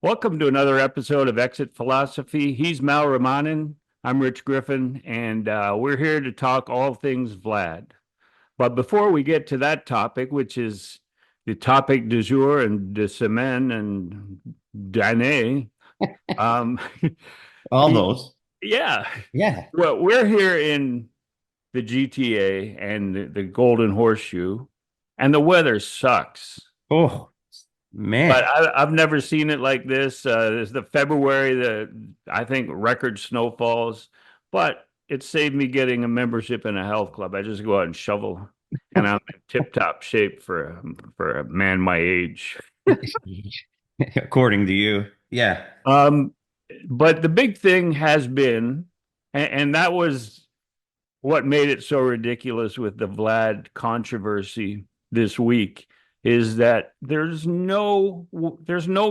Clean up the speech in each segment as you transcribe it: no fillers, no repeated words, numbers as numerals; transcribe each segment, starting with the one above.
Welcome to another episode of Exit Philosophy. He's Mal Ramanan. I'm Rich Griffin, and we're here to talk all things Vlad. But before we get to that topic, which is the topic du jour and de semaine and d'année, um, All those. yeah, Yeah. well, we're here in the GTA and the Golden Horseshoe, and the weather sucks. Oh, But man. I've never seen it like this. It's the February, I think record snowfalls, but it saved me getting a membership in a health club. I just go out and shovel, and I'm in tip-top shape for a man my age. According to you. Yeah. Um, but the big thing has been, and that was what made it so ridiculous with the Vlad controversy this week is that there's no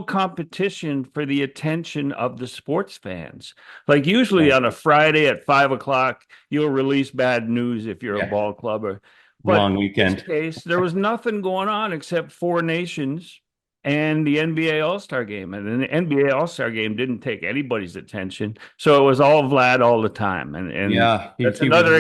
competition for the attention of the sports fans. Like usually Right. on a Friday at 5 o'clock, you'll release bad news if you're a Yeah. ball clubber. But Long in this weekend. case, there was nothing going on except Four Nations and the NBA All-Star game. And the NBA All-Star game didn't take anybody's attention. So it was all Vlad all the time. And Yeah. He, that's he was, another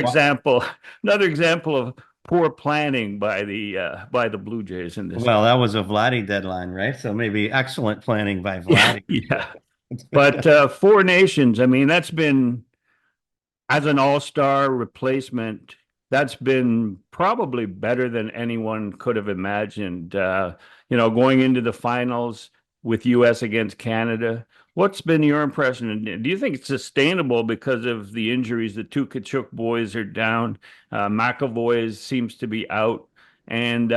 example of poor planning by the Blue Jays in this well, case. that was a Vladdy deadline, right? So maybe excellent planning by Yeah, Vladdy. yeah. But Four Nations, I mean, that's been as an all-star replacement, that's been probably better than anyone could have imagined. Going into the finals with US against Canada. What's been your impression? And do you think it's sustainable because of the injuries? The two Kachuk boys are down. McAvoy seems to be out. And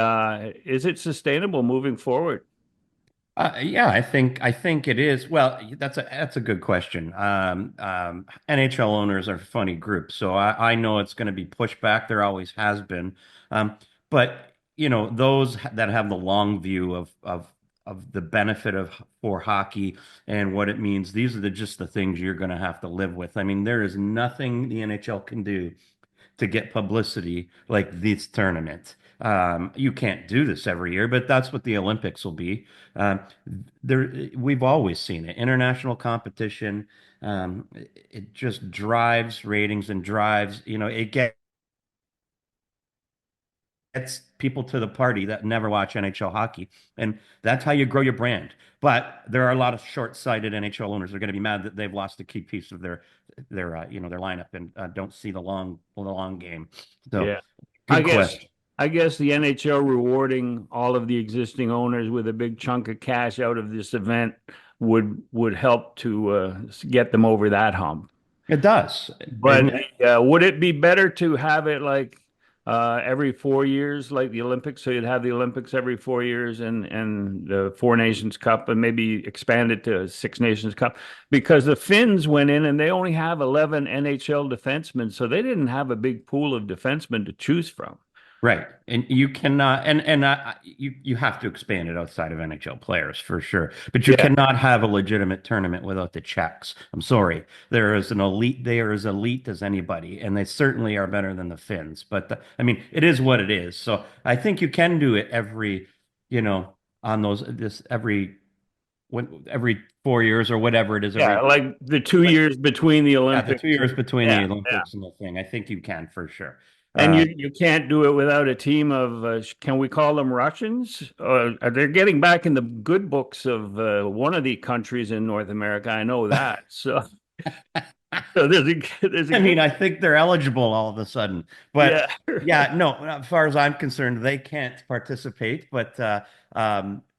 is it sustainable moving forward? Yeah, I think it is. Well, that's a good question. NHL owners are a funny group, so I know it's going to be pushed back. There always has been, but those that have the long view of the benefit of for hockey and what it means. These are just the things you're going to have to live with. I mean, there is nothing the NHL can do to get publicity like this tournament. You can't do this every year, but that's what the Olympics will be. Um, we've always seen it. International competition, it just drives ratings and drives, it gets people to the party that never watch NHL hockey. And that's how you grow your brand. But there are a lot of short-sighted NHL owners that are going to be mad that they've lost a key piece of their lineup and don't see the long game. So Yeah. I good guess question. I guess the NHL rewarding all of the existing owners with a big chunk of cash out of this event would help to get them over that hump. It does. But And would it be better to have it like every 4 years, like the Olympics? So you'd have the Olympics every 4 years and the Four Nations Cup, and maybe expand it to Six Nations Cup, because the Finns went in and they only have 11 NHL defensemen, so they didn't have a big pool of defensemen to choose from. right. And you cannot and you have to expand it outside of NHL players for sure. But you Yeah. cannot have a legitimate tournament without the Czechs. I'm sorry. They are as elite as anybody, and they certainly are better than the Finns. But I mean, it is what it is. So I think you can do it you know, on those this every 4 years or whatever it is, Yeah, every like the two but years between the yeah, the two Olympics. years between Yeah, the yeah. Olympics and the thing. I think you can for sure. And Uh, you can't do it without a team of, can we call them Russians? They're getting back in the good books of one of the countries in North America. I know that. So there's a I good, mean, I think they're eligible all of a sudden. yeah. But yeah, no, as far as I'm concerned, they can't participate. But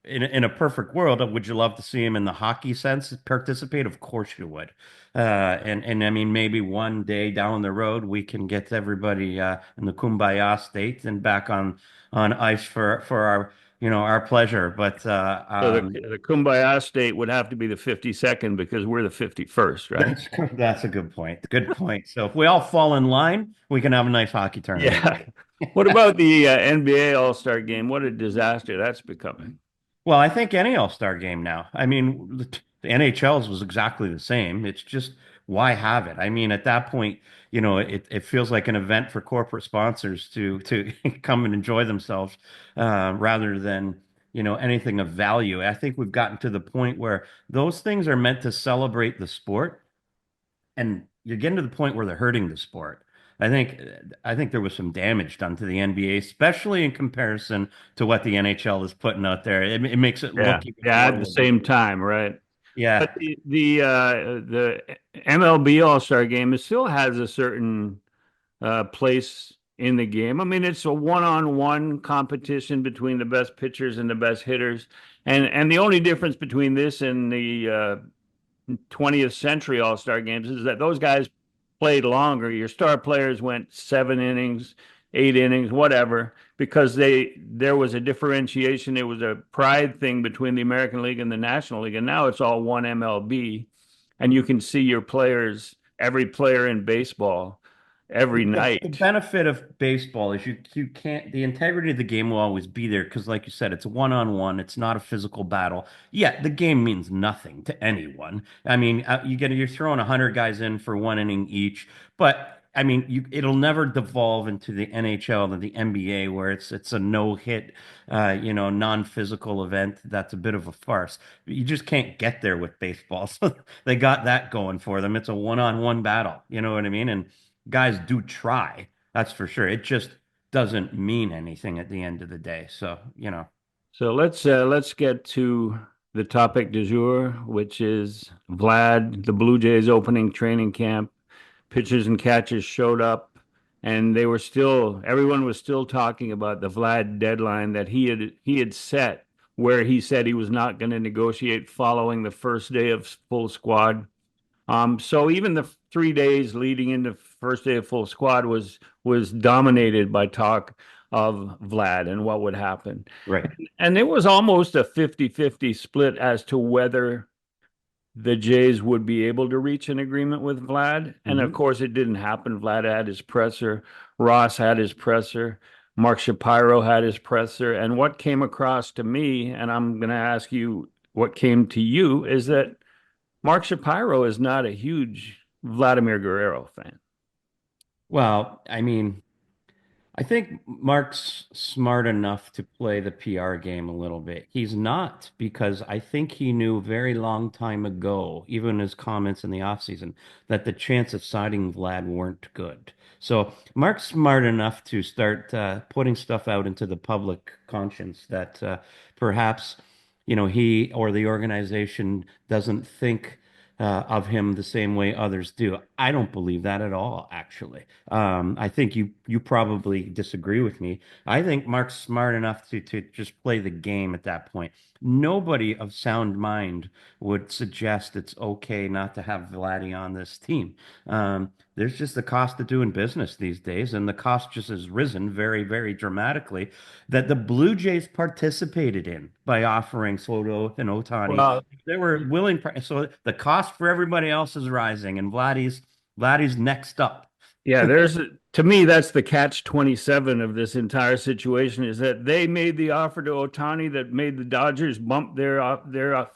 in a perfect world, would you love to see him in the hockey sense participate? Of course you would. And I mean, maybe one day down the road, we can get everybody in the kumbaya state and back on ice for our pleasure. But So the Kumbaya state would have to be the 52nd because we're the 51st, right? that's a good point. Good point. So if we all fall in line, we can have a nice hockey tournament. Yeah. What about the NBA All-Star game? What a disaster that's becoming. Well, I think any All-Star game now. I mean, the NHL's was exactly the same. It's just why have it? I mean, at that point, it feels like an event for corporate sponsors to come and enjoy themselves, rather than, anything of value. I think we've gotten to the point where those things are meant to celebrate the sport, and you're getting to the point where they're hurting the sport. I think I think there was some damage done to the NBA, especially in comparison to what the NHL is putting out there. It makes it Yeah. look even Yeah. more At the same ridiculous. time, right? But Yeah. the MLB All-Star Game still has a certain place in the game. I mean, it's a one-on-one competition between the best pitchers and the best hitters, and the only difference between this and the 20th century All-Star games is that those guys played longer. Your star players went 7 innings, 8 innings, whatever, because there was a differentiation. It was a pride thing between the American League and the National League, and now it's all one MLB, and you can see your players, every player in baseball, every The night. benefit of baseball is you can't the integrity of the game will always be there because, like you said, it's a one-on-one. It's not a physical battle. Yeah, the game means nothing to anyone. I mean, you're throwing 100 guys in for 1 inning each, but I mean, it'll never devolve into the NHL and the NBA where it's a no-hit, non-physical event. That's a bit of a farce. You just can't get there with baseball. So they got that going for them. It's a one-on-one battle. You know what I mean? And guys do try. That's for sure. It just doesn't mean anything at the end of the day. So. So let's get to the topic du jour, which is Vlad, the Blue Jays opening training camp. Pitchers and catchers showed up, and everyone was still talking about the Vlad deadline that he had set, where he said he was not going to negotiate following the first day of full squad. So even the 3 days leading into first day of full squad was dominated by talk of Vlad and what would happen. Right. And it was almost a 50-50 split as to whether the Jays would be able to reach an agreement with Vlad. And of Hmm. course, it didn't happen. Vlad had his presser, Ross had his presser, Mark Shapiro had his presser. And what came across to me, and I'm going to ask you what came to you, is that Mark Shapiro is not a huge Vladimir Guerrero fan. Well, I mean, I think Mark's smart enough to play the PR game a little bit. He's not because I think he knew a very long time ago, even his comments in the offseason, that the chance of signing Vlad weren't good. So Mark's smart enough to start putting stuff out into the public conscience that perhaps, he or the organization doesn't think of him the same way others do. I don't believe that at all, actually. I think you probably disagree with me. I think Mark's smart enough to just play the game at that point. Nobody of sound mind would suggest it's okay not to have Vladdy on this team. There's just the cost of doing business these days, and the cost just has risen very, very dramatically that the Blue Jays participated in by offering Soto and Ohtani. Well, They were willing, so the cost for everybody else is rising, and Vladdy's next up. yeah, to me, that's the catch 27 of this entire situation is that they made the offer to Ohtani that made the Dodgers bump their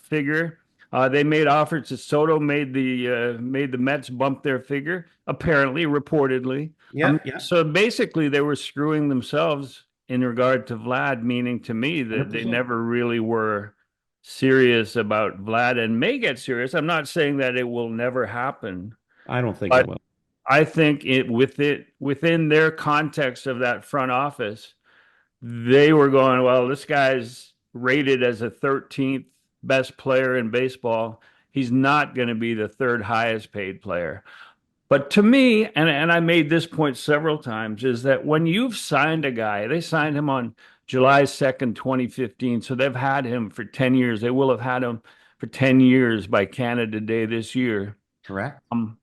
figure. They made offers to Soto, made the Mets bump their figure, apparently, reportedly. Yeah, yeah, So basically, they were screwing themselves in regard to Vlad, meaning to me that they 100%. never really were serious about Vlad and may get serious. I'm not saying that it will never happen, I don't think it but will. I think within their context of that front office, they were going, well, this guy's rated as a 13th best player in baseball. He's not going to be the third highest paid player. But to me, and I made this point several times, is that when you've signed a guy, they signed him on July 2nd, 2015. So they've had him for 10 years. They will have had him for 10 years by Canada Day this year. Correct. Um,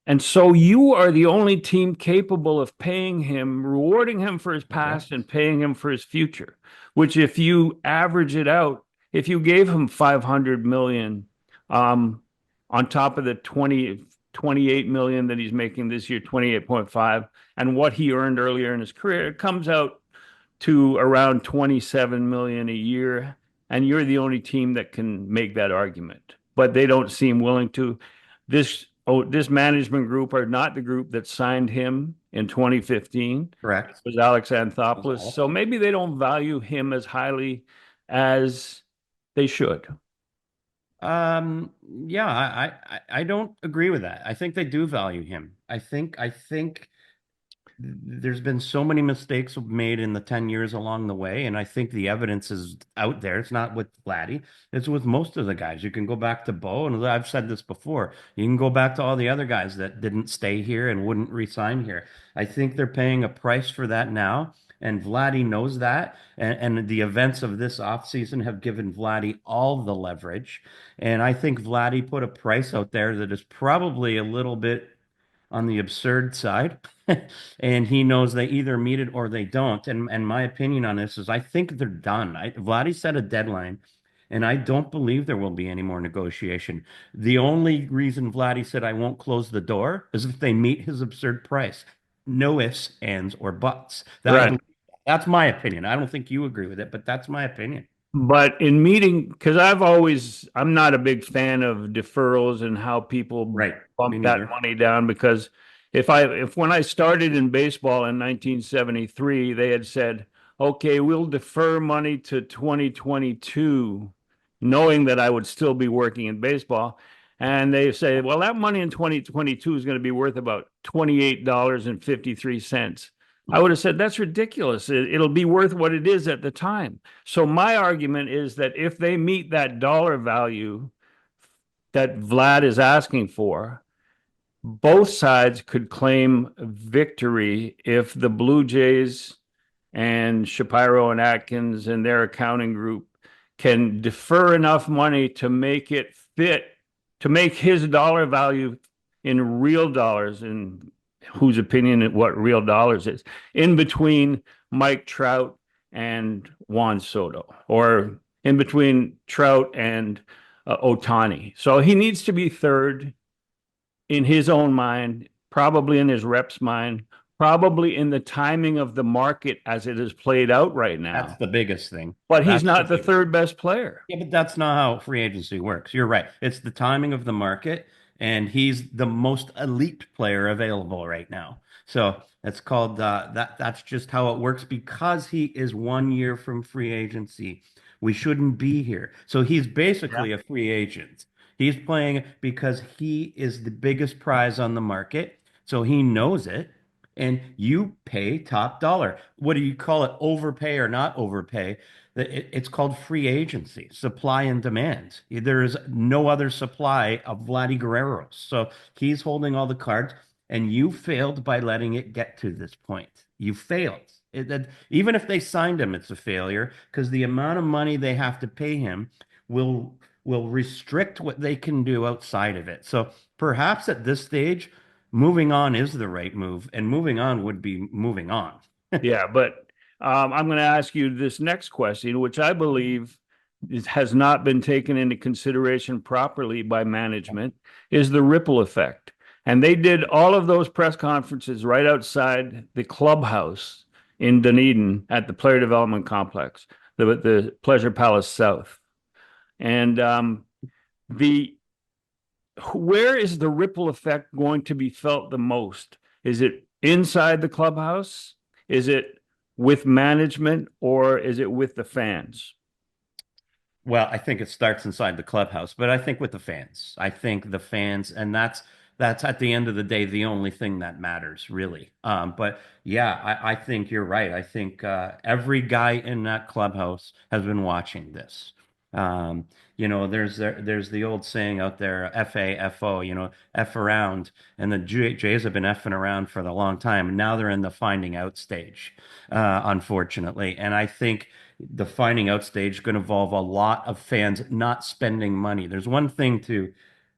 and so you are the only team capable of paying him, rewarding him for his past and Correct. paying him for his future, which if you average it out, if you gave him 500 million um, on top of the 28 million that he's making this year, 28.5, and what he earned earlier in his career, it comes out to around 27 million a year. And you're the only team that can make that argument, but they don't seem willing to. This management group are not the group that signed him in 2015. It Correct. was Alex Was Anthopoulos. Alex. So maybe they don't value him as highly as they should. Yeah, I don't agree with that. I think they do value him. I think there's been so many mistakes made in the 10 years along the way, and I think the evidence is out there. It's not with Vladdy, it's with most of the guys. You can go back to Bo, and I've said this before. You can go back to all the other guys that didn't stay here and wouldn't resign here. I think they're paying a price for that now, and Vladdy knows that. And the events of this offseason have given Vladdy all the leverage. And I think Vladdy put a price out there that is probably a little bit on the absurd side. And he knows they either meet it or they don't. And my opinion on this is I think they're done. Vladdy set a deadline, and I don't believe there will be any more negotiation. The only reason Vladdy said I won't close the door is if they meet his absurd price. No ifs, ands, or buts. Right. That's my opinion. I don't think you agree with it, but that's my opinion. But because I'm not a big fan of deferrals and how people Right. Me bump that neither. money down because if when I started in baseball in 1973, they had said, okay, we'll defer money to 2022, knowing that I would still be working in baseball. And they say, well, that money in 2022 is going to be worth about $28.53. I would have said, that's ridiculous. It'll be worth what it is at the time. So my argument is that if they meet that dollar value that Vlad is asking for, both sides could claim victory if the Blue Jays and Shapiro and Atkins and their accounting group can defer enough money to make it fit, to make his dollar value in real dollars, in whose opinion what real dollars is, in between Mike Trout and Juan Soto, or in between Trout and Ohtani. So he needs to be third in his own mind, probably in his rep's mind, probably in the timing of the market as it is played out right That's now. the biggest thing. But he's That's the not the biggest. third best player. Yeah, but that's not how free agency works. You're right. It's the timing of the market, and he's the most elite player available right now. So it's called that. That's just how it works because he is 1 year from free agency. We shouldn't be here. So he's Yeah. basically a free agent. He's playing because he is the biggest prize on the market. So he knows it, and you pay top dollar. What do you call it? Overpay or not overpay? It's called free agency, supply and demand. There is no other supply of Vladdy Guerrero. So he's holding all the cards, and you failed by letting it get to this point. You failed. Even if they signed him, it's a failure because the amount of money they have to pay him will will restrict what they can do outside of it. So perhaps at this stage, moving on is the right move, and moving on would be moving on. Yeah, but I'm going to ask you this next question, which I believe has not been taken into consideration properly by management, is the ripple effect. And they did all of those press conferences right outside the clubhouse in Dunedin at the Player Development Complex, the Pleasure Palace South. And the where is the ripple effect going to be felt the most? Is it inside the clubhouse? Is it with management or is it with the fans? Well, I think it starts inside the clubhouse, but I think with the fans. I think the fans, and that's at the end of the day the only thing that matters, really. But yeah, I think you're right. I think every guy in that clubhouse has been watching this. Um, there's the old saying out there, FAFO, F around, and the Jays have been effing around for a long time, and now they're in the finding out stage, unfortunately. And I think the finding out stage is going to involve a lot of fans not spending money. There's one thing to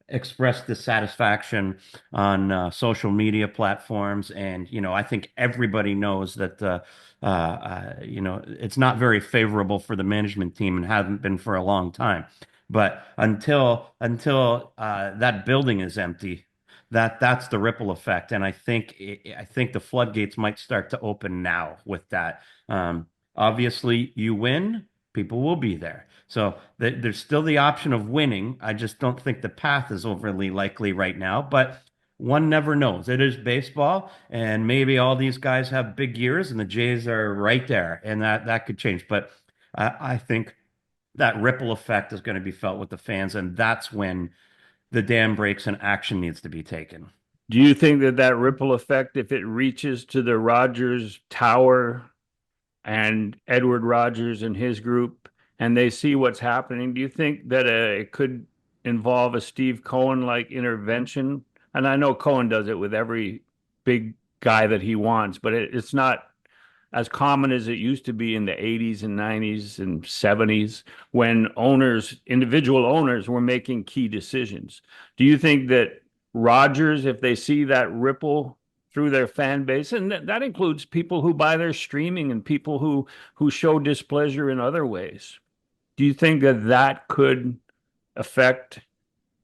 express dissatisfaction on social media platforms, and I think everybody knows that it's not very favorable for the management team and hasn't been for a long time. But until that building is empty, that's the ripple effect, and I think the floodgates might start to open now with that. Obviously, you win, people will be there. So there's still the option of winning. I just don't think the path is overly likely right now, but one never knows. It is baseball, and maybe all these guys have big years, and the Jays are right there, and that could change. But I think that ripple effect is going to be felt with the fans, and that's when the dam breaks and action needs to be taken. Do you think that that ripple effect, if it reaches to the Rogers Tower and Edward Rogers and his group, and they see what's happening, do you think that it could involve a Steve Cohen like intervention? And I know Cohen does it with every big guy that he wants, but it's not as common as it used to be in the 80s and 90s and 70s when individual owners were making key decisions. Do you think that Rogers, if they see that ripple through their fan base, and that includes people who buy their streaming and people who show displeasure in other ways, do you think that that could affect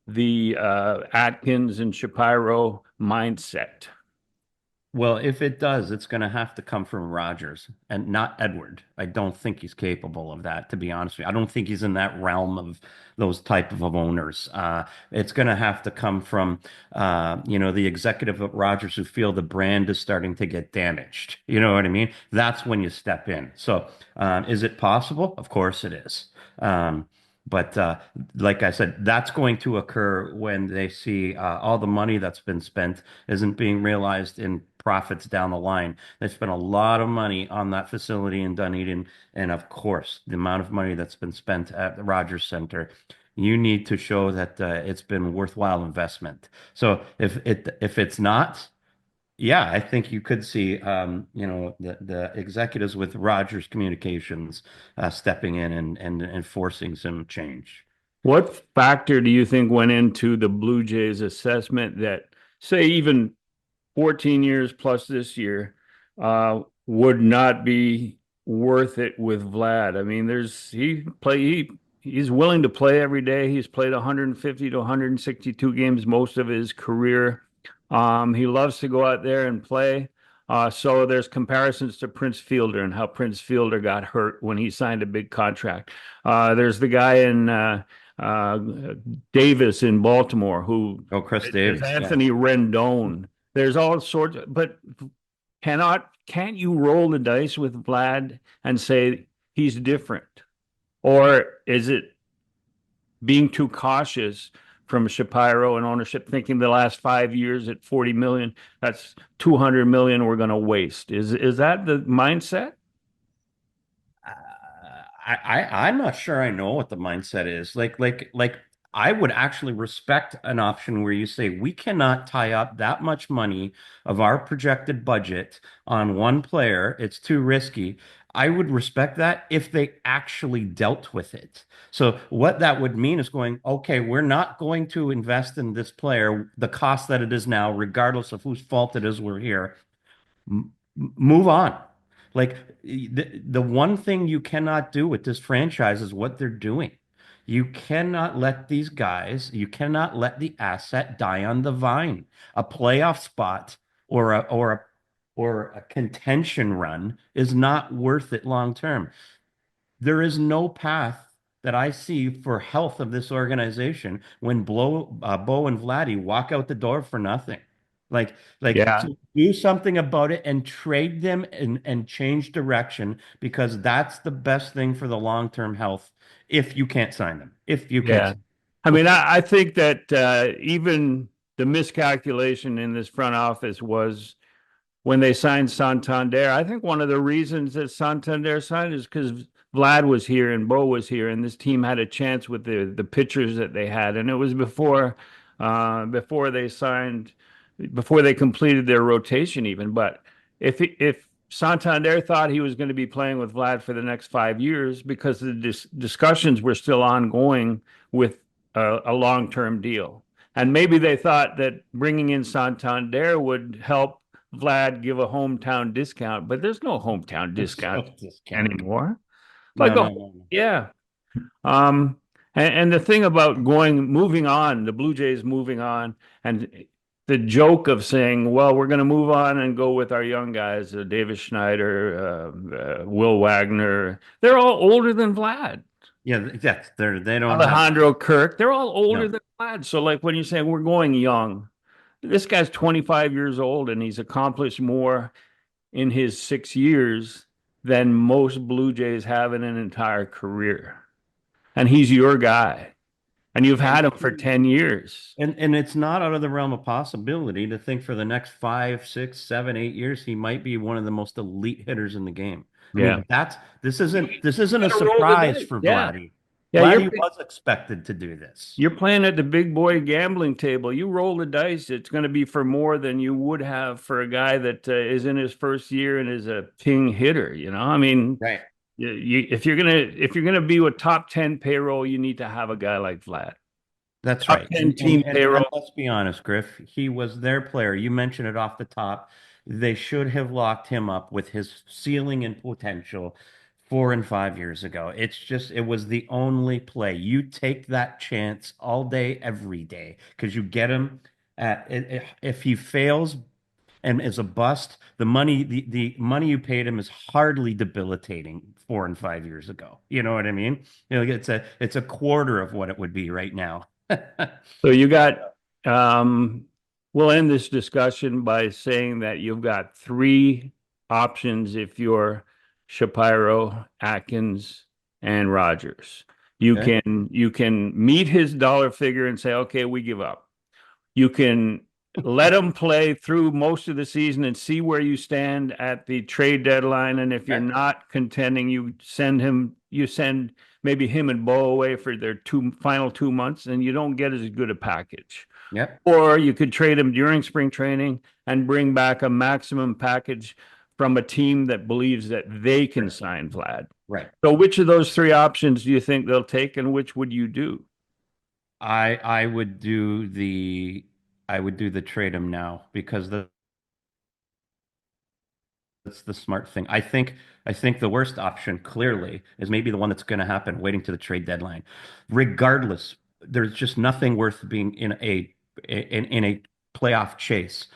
the Atkins and Shapiro mindset? Well, if it does, it's going to have to come from Rogers and not Edward. I don't think he's capable of that, to be honest with you. I don't think he's in that realm of those type of owners. It's going to have to come from, the executive at Rogers who feel the brand is starting to get damaged. You know what I mean? That's when you step in. So, is it possible? Of course it is. But like I said, that's going to occur when they see all the money that's been spent isn't being realized in profits down the line. They spent a lot of money on that facility in Dunedin, and of course, the amount of money that's been spent at the Rogers Center. You need to show that it's been worthwhile investment. So if it's not, yeah, I think you could see, the executives with Rogers Communications stepping in and enforcing some change. What factor do you think went into the Blue Jays assessment that, say, even 14 years plus this year, would not be worth it with Vlad? I mean, he's willing to play every day. He's played 150 to 162 games most of his career. He loves to go out there and play. So there's comparisons to Prince Fielder and how Prince Fielder got hurt when he signed a big contract. There's the guy in uh, Davis in Baltimore who Oh, Chris is Davis, yeah. Anthony Rendon. There's all sorts, but can't you roll the dice with Vlad and say he's different? Or is it being too cautious from Shapiro and ownership, thinking the last 5 years at 40 million, that's 200 million we're going to waste? Is that the mindset? Uh, I'm not sure I know what the mindset is. Like I would actually respect an option where you say we cannot tie up that much money of our projected budget on one player. It's too risky. I would respect that if they actually dealt with it. So what that would mean is going, okay, we're not going to invest in this player, the cost that it is now, regardless of whose fault it is we're here. Move on. Like the one thing you cannot do with this franchise is what they're doing. You cannot let these guys, you cannot let the asset die on the vine. A playoff spot or a contention run is not worth it long term. There is no path that I see for health of this organization when Bo and Vladdy walk out the door for nothing. Like, Yeah, to do something about it and trade them and change direction because that's the best thing for the long-term health if you can't sign them. If you can't. yeah. I mean, I think that even the miscalculation in this front office was when they signed Santander. I think one of the reasons that Santander signed is because Vlad was here and Bo was here, and this team had a chance with the pitchers that they had, and it was before they signed, before they completed their rotation even. But if Santander thought he was going to be playing with Vlad for the next 5 years because the discussions were still ongoing with a long-term deal, and maybe they thought that bringing in Santander would help Vlad give a hometown discount, but there's no hometown There's no discount discount. anymore. No, Like, no, oh, no, no. yeah. And the thing about moving on, the Blue Jays moving on, and the joke of saying, well, we're going to move on and go with our young guys, Davis Schneider, Will Wagner. They're all older than Vlad. Yeah, they don't have Alejandro Kirk, they're all older no. than Vlad. So, like, when you say we're going young, this guy's 25 years old and he's accomplished more in his 6 years than most Blue Jays have in an entire career. and he's your guy, and you've And had him for 10 years. and it's not out of the realm of possibility to think for the next 5, 6, 7, 8 years he might be one of the most elite hitters in the game. I Yeah. mean, this isn't a Gotta roll the surprise dice. for Yeah. Vladdy. Yeah, Vladdy was expected to do this. you're playing at the big boy gambling table. You roll the dice, it's going to be for more than you would have for a guy that is in his first year and is a king hitter. I mean, Right. if you're gonna be with top 10 payroll, you need to have a guy like Vlad. That's Top right. 10 team And payroll. let's be honest, Griff, he was their player. You mentioned it off the top. They should have locked him up with his ceiling and potential 4 and 5 years ago. It was the only play. You take that chance all day, every day, because you get him if he fails and is a bust, the money you paid him is hardly debilitating 4 and 5 years ago. You know what I mean? It's a quarter of what it would be right now. So you got, um, we'll end this discussion by saying that you've got three options if you're Shapiro, Atkins, and Rogers. You Okay. can you can meet his dollar figure and say, okay, we give up. You can let him play through most of the season and see where you stand at the trade deadline. And if you're Okay. not contending, you send maybe him and Bo away for their final 2 months, and you don't get as good a package. Yep. Or you could trade him during spring training and bring back a maximum package from a team that believes that they can sign Vlad. Right. So which of those three options do you think they'll take, and which would you do? I would do the trade him now because that's the smart thing. I think the worst option clearly is maybe the one that's going to happen, waiting to the trade deadline. Regardless, there's just nothing worth being in a playoff chase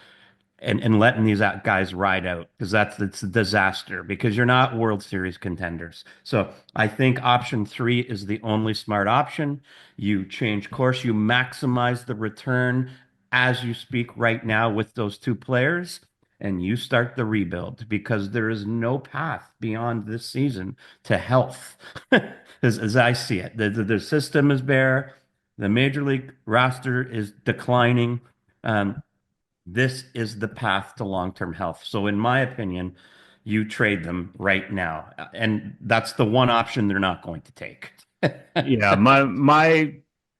and letting these guys ride out because it's a disaster because you're not World Series contenders. So I think option three is the only smart option. You change course, you maximize the return as you speak right now with those two players, and you start the rebuild because there is no path beyond this season to health, as I see it. The system is bare. The major league roster is declining. This is the path to long-term health. So, in my opinion, you trade them right now. And that's the one option they're not going to take. Yeah, my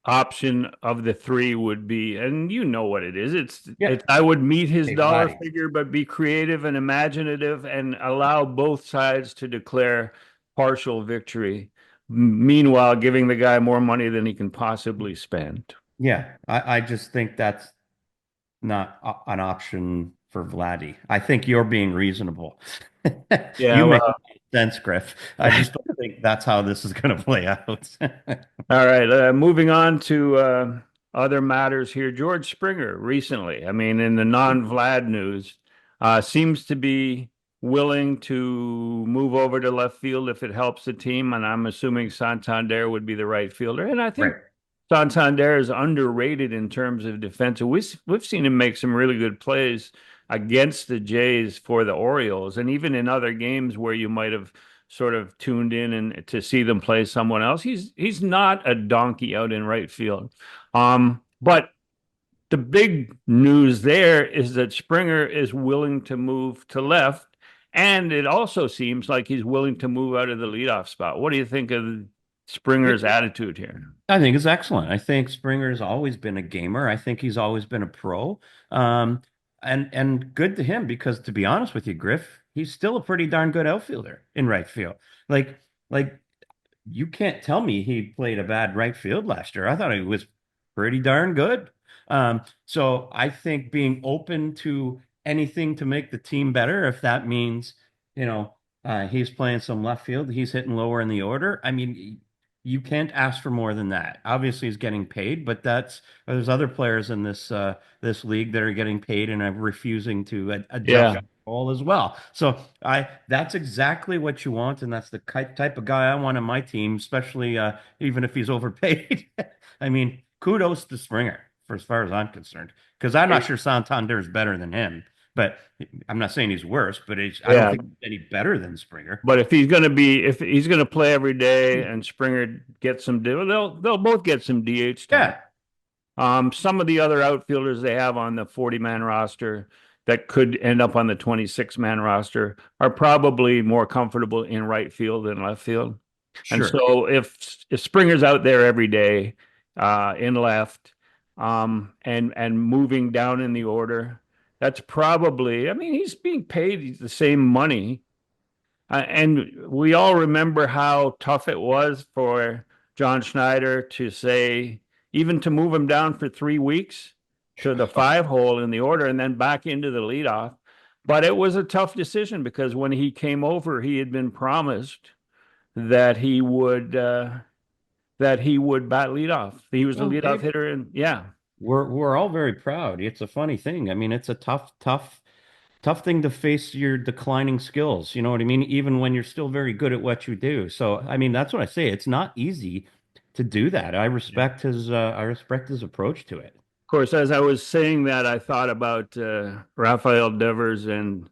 option of the three would be, and you know what it is. Yeah. I would meet his Hey, dollar Vladdy. figure, but be creative and imaginative and allow both sides to declare partial victory. Meanwhile, giving the guy more money than he can possibly spend. Yeah, I just think that's not an option for Vladdy. I think you're being reasonable. Yeah, You make well, sense, Griff. I just don't think that's how this is going to play out. all right, moving on to other matters here. George Springer recently, I mean, in the non-Vlad news, seems to be willing to move over to left field if it helps the team, and I'm assuming Santander would be the right fielder. And I think Right. Santander is underrated in terms of defense. We've seen him make some really good plays against the Jays for the Orioles, and even in other games where you might have sort of tuned in and to see them play someone else. He's not a donkey out in right field. But the big news there is that Springer is willing to move to left, and it also seems like he's willing to move out of the leadoff spot. What do you think of Springer's attitude here? I think it's excellent. I think Springer's always been a gamer. I think he's always been a pro. Um, and good to him because to be honest with you, Griff, he's still a pretty darn good outfielder in right field. Like like you can't tell me he played a bad right field last year. I thought he was pretty darn good. So I think being open to anything to make the team better, if that means, you know, he's playing some left field, he's hitting lower in the order. I mean, you can't ask for more than that. Obviously, he's getting paid, but there's other players in this league that are getting paid and are refusing to adjust Yeah. role as well. So that's exactly what you want, and that's the type of guy I want on my team, especially even if he's overpaid. I mean, kudos to Springer for as far as I'm concerned, because I'm not sure Santander is better than him. but I'm not saying he's worse, but I don't Yeah. think he's any better than Springer. But if he's going to play every day and Springer gets some, they'll both get some DH time. Yeah, Some of the other outfielders they have on the 40-man roster that could end up on the 26-man roster are probably more comfortable in right field than left field. And sure. so if Springer's out there every day in left and moving down in the order, that's probably, I mean, he's being paid the same money and we all remember how tough it was for John Schneider to say, even to move him down for 3 weeks to the five hole in the order and then back into the leadoff. But it was a tough decision because when he came over, he had been promised that he would bat leadoff. He was a Well, leadoff Dave, hitter, and yeah, we're all very proud. It's a funny thing. I mean, it's a tough thing to face your declining skills. You know what I mean? Even when you're still very good at what you do. So, I mean, that's what I say. It's not easy to do that. yeah. I respect his approach to it. Of course, as I was saying that, I thought about Rafael Devers and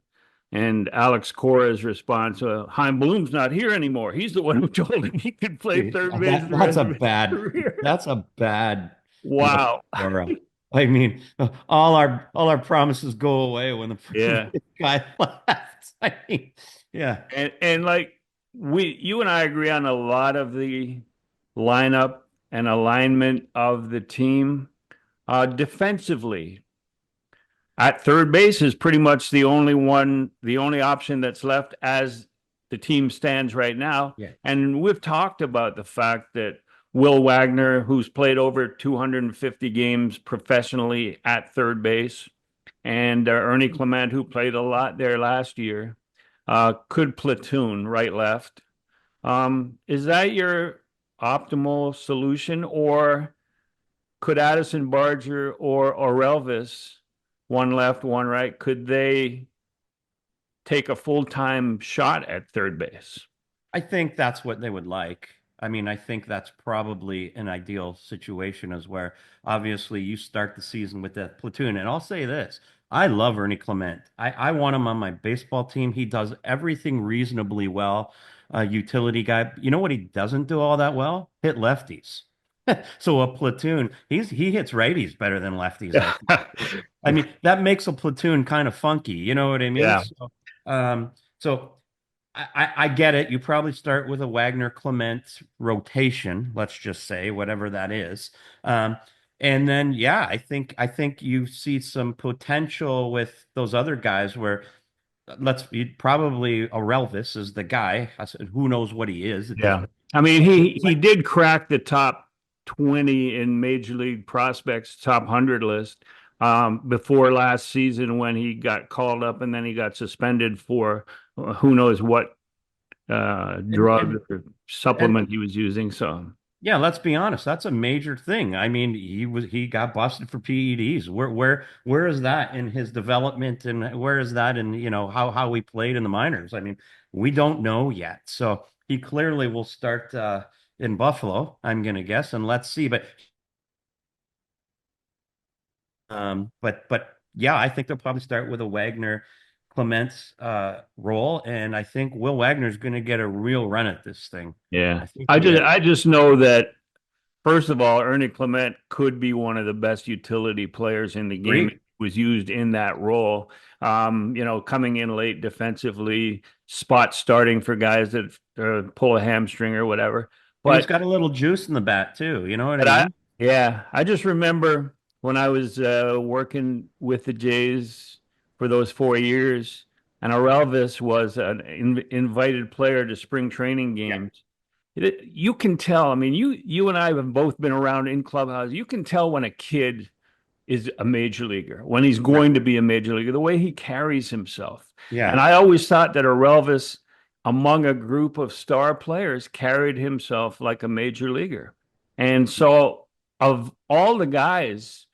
Alex Cora's response. Heim Bloom's not here anymore. He's the one who told him he could play third base the That's rest a of his bad career. that's a bad look Wow. for him. I mean, all our promises go away when the Yeah. guy left. I mean, yeah. And like you and I agree on a lot of the lineup and alignment of the team. Defensively, at third base is pretty much the only option that's left as the team stands right now. Yeah. And we've talked about the fact that Will Wagner, who's played over 250 games professionally at third base, and Ernie Clement, who played a lot there last year, could platoon right left. Is that your optimal solution, or could Addison Barger or Orelvis, one left, one right, could they take a full-time shot at third base? I think that's what they would like. I mean, I think that's probably an ideal situation as where obviously you start the season with that platoon. And I'll say this, I love Ernie Clement. I want him on my baseball team. He does everything reasonably well. Utility guy. You know what he doesn't do all that well? Hit lefties. So a platoon, he hits righties better than lefties, I think. I mean, that makes a platoon kind of funky, you know what I mean? Yeah. So I get it. You probably start with a Wagner Clement rotation, let's just say, whatever that is. And then yeah, I think you see some potential with those other guys where probably Aurelvis is the guy. I said, who knows what he is at this Yeah. point. I mean, he did crack the top 20 in Major League Prospects top 100 list before last season when he got called up and then he got suspended for who knows what And drug and or and supplement he was using. So yeah, let's be honest. That's a major thing. I mean, he got busted for PEDs. Where is that in his development, and where is that in, how he played in the minors? I mean, we don't know yet. So he clearly will start in Buffalo, I'm gonna guess, and let's see. But yeah, I think they'll probably start with a Wagner Clements role, and I think Will Wagner's gonna get a real run at this thing. yeah, I think I he just is. I just know that first of all, Ernie Clement could be one of the best utility players in the game. Agreed. Was used in that role. Coming in late defensively, spot starting for guys that pull a hamstring or whatever. And he's But got a little juice in the bat too. You know what I but mean? yeah, I just remember when I was working with the Jays for those 4 years, and Elvis was an invited player to spring training Yeah. games. You can tell. I mean, you and I have both been around in clubhouse. You can tell when a kid is a major leaguer, when he's Right. going to be a major leaguer, the way he carries himself. And Yeah. I always thought that Elvis, among a group of star players, carried himself like a major leaguer. And so, of all the guys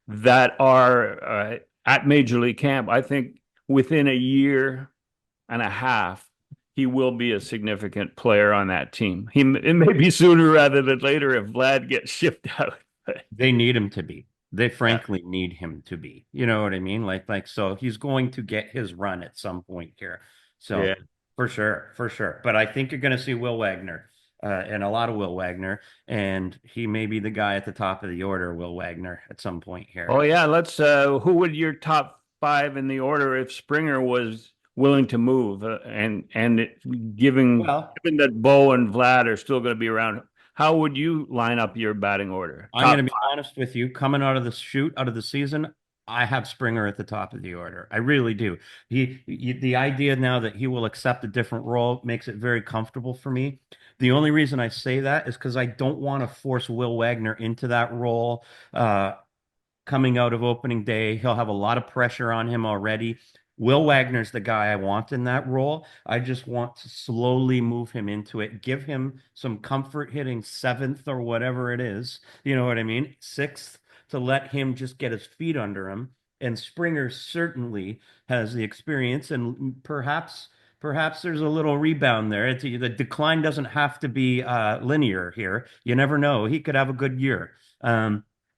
that are at Major League Camp, I think within a year and a half, he will be a significant player on that team. It may be sooner rather than later if Vlad gets shipped out. They need him to be. They Yeah. frankly need him to be. You know what I mean? So he's going to get his run at some point here. Yeah. So for sure, for sure. But I think you're going to see Will Wagner, and a lot of Will Wagner, and he may be the guy at the top of the order, Will Wagner, at some point Oh here. yeah, let's who would your top five in the order if Springer was willing to move Well, given that Bo and Vlad are still going to be around, how would you line up your batting order? I'm Top going to be honest with you. Coming out of the shoot, out of the season, I have Springer at the top of the order. I really do. The idea now that he will accept a different role makes it very comfortable for me. The only reason I say that is because I don't want to force Will Wagner into that role. Uh, Coming out of opening day. He'll have a lot of pressure on him already. Will Wagner's the guy I want in that role. I just want to slowly move him into it, give him some comfort hitting seventh or whatever it is. You know what I mean? Sixth, to let him just get his feet under him. And Springer certainly has the experience, and perhaps there's a little rebound there. The decline doesn't have to be linear here. You never know. He could have a good year.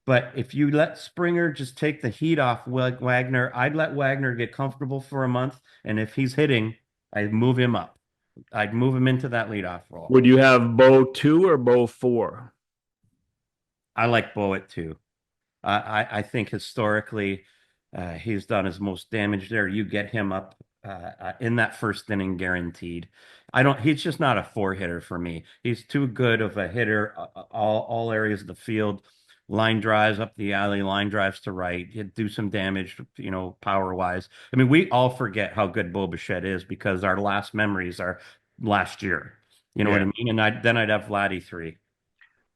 But if you let Springer just take the heat off Wagner, I'd let Wagner get comfortable for a month. And if he's hitting, I'd move him up. I'd move him into that leadoff role. would you have Bo two or Bo four? I like Bowitt too. I think historically, he's done his most damage there. You get him up in that first inning, guaranteed. I don't. He's just not a four hitter for me. He's too good of a hitter. All areas of the field, line drives up the alley, line drives to right. He'd do some damage, power wise. I mean, we all forget how good Bo Bichette is because our last memories are last year. You know what Yeah. I mean? And then I'd have Vladdy three.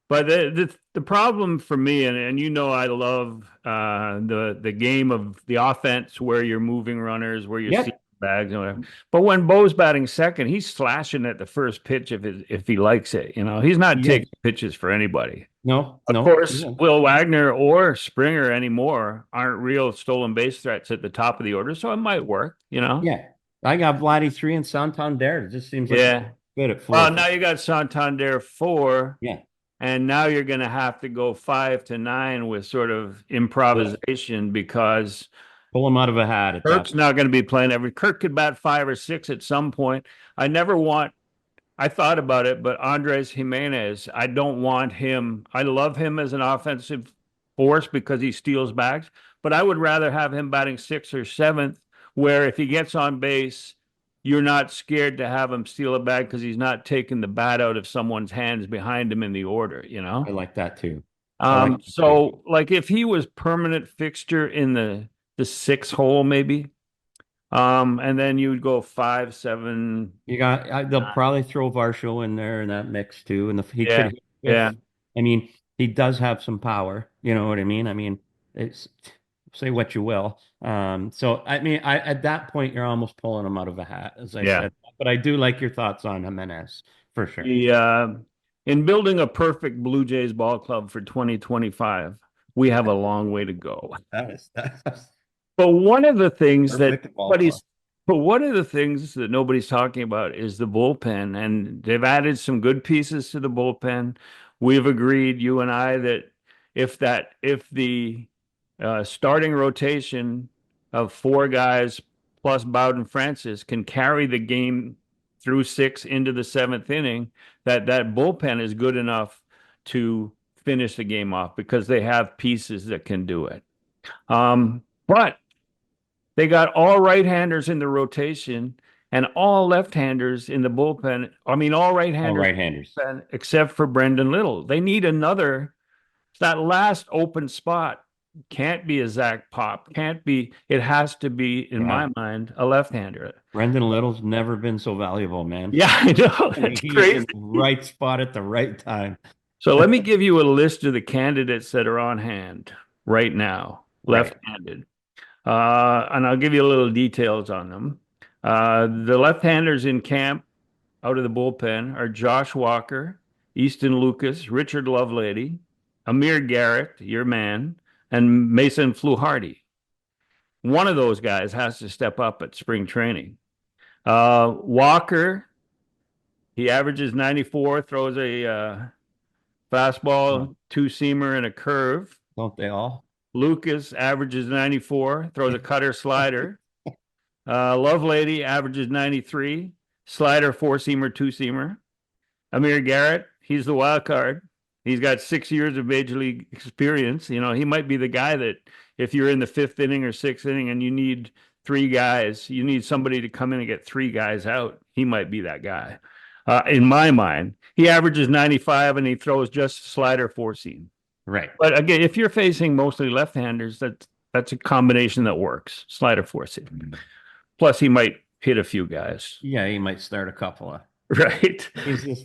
But the problem for me, and you know I love the game of the offense where you're moving runners, where you're seeing Yep. bags and whatever. But when Bo's batting second, he's slashing at the first pitch if he likes it. He's not Yes. taking pitches for anybody. No, Of no. course, Will Wagner or Springer anymore aren't real stolen base threats at the top of the order, so it might work. Yeah. I got Vladdy three and Santander. It just seems like a Yeah. good at four Well, for now you got Santander four. yeah. And now you're going to have to go 5 to 9 with sort of Pull, improvisation because pull him out of a hat at that. Kirk's not going to be playing every. Kirk could bat 5 or 6 at some point. I never want. I thought about it, but Andres Jimenez, I don't want him. I love him as an offensive force because he steals bags, but I would rather have him batting sixth or seventh, where if he gets on base, you're not scared to have him steal a bag because he's not taking the bat out of someone's hands behind him in the order. I like that too. I like that too. So like if he was permanent fixture in the six hole, maybe, and then you'd go 5, 7. They'll probably throw Varsho in there in that mix too. And he could Yeah, hit yeah, with, I mean, he does have some power. You know what I mean? I mean, it's say what you will. So I mean, at that point, you're almost pulling him out of a hat, as I yeah. said. But I do like your thoughts on Jimenez for sure. The in building a perfect Blue Jays ball club for 2025, we have a long way to go. That's But one of the things that perfect ball club. nobody's but one of the things that nobody's talking about is the bullpen, and they've added some good pieces to the bullpen. We've agreed, you and I, that if the starting rotation of four guys plus Bowden Francis can carry the game through six into the seventh inning, that bullpen is good enough to finish the game off because they have pieces that can do it. But they got all right-handers in the rotation and all left-handers in the bullpen. I mean, all All right-handers right-handers. except for Brendan Little. They need another. That last open spot can't be a Zach Pop. Can't be. It has to be, in Yeah. my mind, a left-hander. Brendan Little's never been so valuable, man. Yeah, I know. I mean, That's he's in crazy. the right spot at the right time. So let me give you a list of the candidates that are on hand right now, Right. left-handed. And I'll give you a little details on them. The left-handers in camp out of the bullpen are Josh Walker, Easton Lucas, Richard Lovelady, Amir Garrett, your man, and Mason Fluharty. One of those guys has to step up at spring training. Walker, he averages 94, throws a Well, fastball, two-seamer, and a curve. don't they all? Lucas averages 94, throws a cutter slider. Lovelady averages 93, slider, four seamer, two seamer. Amir Garrett, he's the wild card. He's got 6 years of major league experience. You know, he might be the guy that if you're in the fifth inning or sixth inning and you need three guys, you need somebody to come in and get three guys out. He might be that guy. In my mind, he averages 95 and he throws just slider, four seam. Right. But again, if you're facing mostly left-handers, that's a combination that works. Slider, four seam. Plus, he might hit a few guys. Yeah, he might start a couple of. Right. He's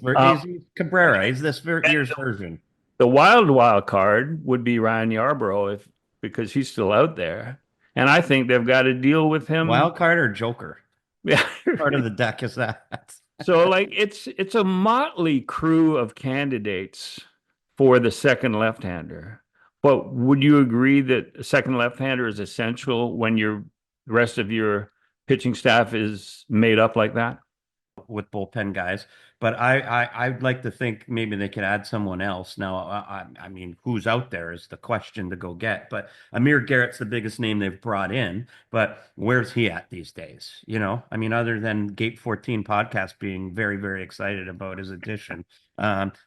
Cabrera. He's this year's version. The wild card would be Ryan Yarbrough if because he's still out there, and I think they've got to deal with him. Wild card or Joker? Yeah. Part of the deck is that. So like it's a motley crew of candidates for the second left-hander. But would you agree that a second left-hander is essential when the rest of your pitching staff is made up like that? With bullpen guys, but I'd like to think maybe they could add someone else. Now, I mean, who's out there is the question to go get. But Amir Garrett's the biggest name they've brought in, but where's he at these days? You know, I mean, other than Gate 14 podcast being very, very excited about his addition,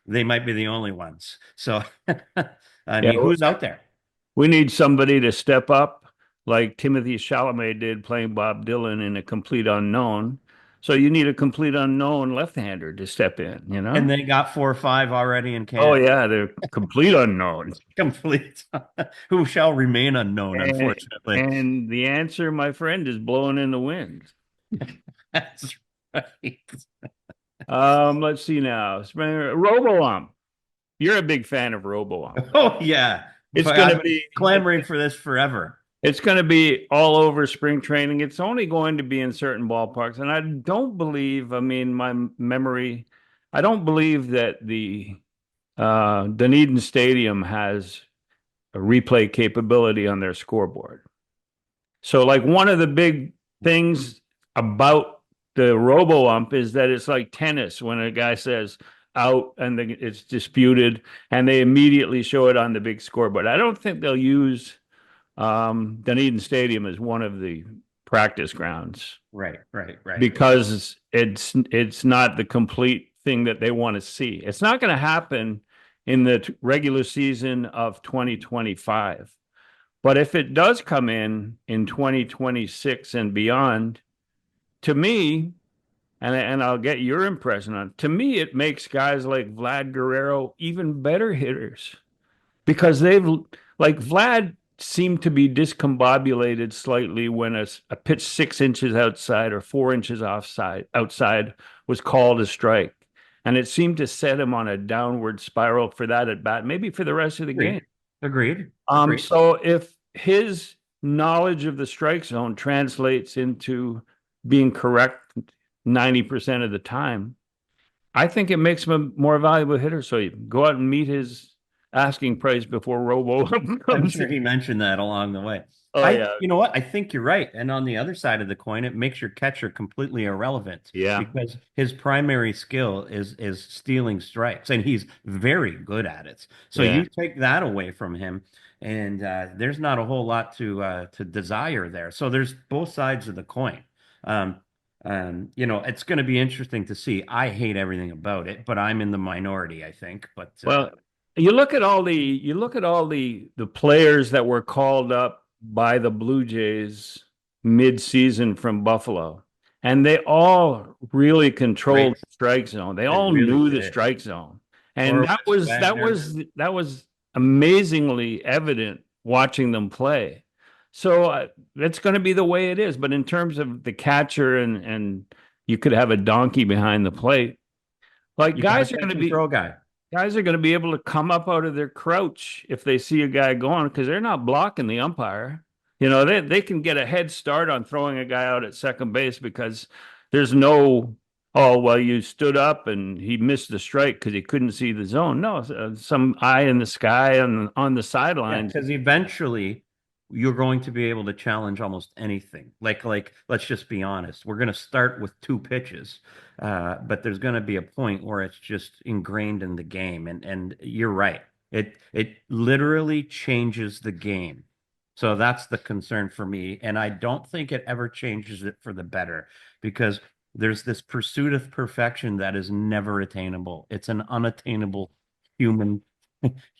they might be the only ones. So, I mean, who's out there? We need somebody to step up like Timothy Chalamet did playing Bob Dylan in A Complete Unknown. So you need a complete unknown left-hander to step in, you know? And they got 4 or 5 already in Canada. Oh yeah, they're complete unknowns. Complete. Who shall remain unknown, unfortunately. And the answer, my friend, is blowing in the wind. That's right. Let's see now. Robo-Ump. You're a big fan of Robo-Ump. Oh yeah. It's going to be clamoring for this forever. It's going to be all over spring training. It's only going to be in certain ballparks. And I don't believe, I mean, my memory, I don't believe that the Dunedin Stadium has a replay capability on their scoreboard. So, like, one of the big things about the Robo-Ump is that it's like tennis when a guy says out and it's disputed and they immediately show it on the big scoreboard. I don't think they'll use Dunedin Stadium is one of the practice grounds. Right. Because it's not the complete thing that they want to see. It's not going to happen in the regular season of 2025. But if it does come in 2026 and beyond, to me, and I'll get your impression on it, to me, it makes guys like Vlad Guerrero even better hitters because like Vlad seemed to be discombobulated slightly when a pitch 6 inches outside or 4 inches outside was called a strike. And it seemed to set him on a downward spiral for that at bat, maybe for the rest of the game. Agreed. So if his knowledge of the strike zone translates into being correct 90% of the time, I think it makes him a more valuable hitter. So you go out and meet his asking price before Robo comes. I'm sure he mentioned that along the way. Yeah. You know what? I think you're right. And on the other side of the coin, it makes your catcher completely irrelevant. Yeah. Because his primary skill is stealing strikes, and he's very good at it. So you take that away from him, and there's not a whole lot to desire there. So there's both sides of the coin. You know, it's going to be interesting to see. I hate everything about it, but I'm in the minority, I think. But well, you look at all the players that were called up by the Blue Jays mid-season from Buffalo, and they all really controlled the strike zone. They all knew the strike zone, and that was amazingly evident watching them play. So it's going to be the way it is. But in terms of the catcher and you could have a donkey behind the plate, like guys are going to be guys are going to be able to come up out of their crouch if they see a guy going because they're not blocking the umpire. You know, they can get a head start on throwing a guy out at second base because there's no, oh, well, you stood up and he missed the strike because he couldn't see the zone. No, some eye in the sky on the sidelines. Because eventually you're going to be able to challenge almost anything. Like let's just be honest. We're going to start with 2 pitches, but there's going to be a point where it's just ingrained in the game. And you're right. It literally changes the game So that's the concern for me. And I don't think it ever changes it for the better because there's this pursuit of perfection that is never attainable. It's an unattainable human,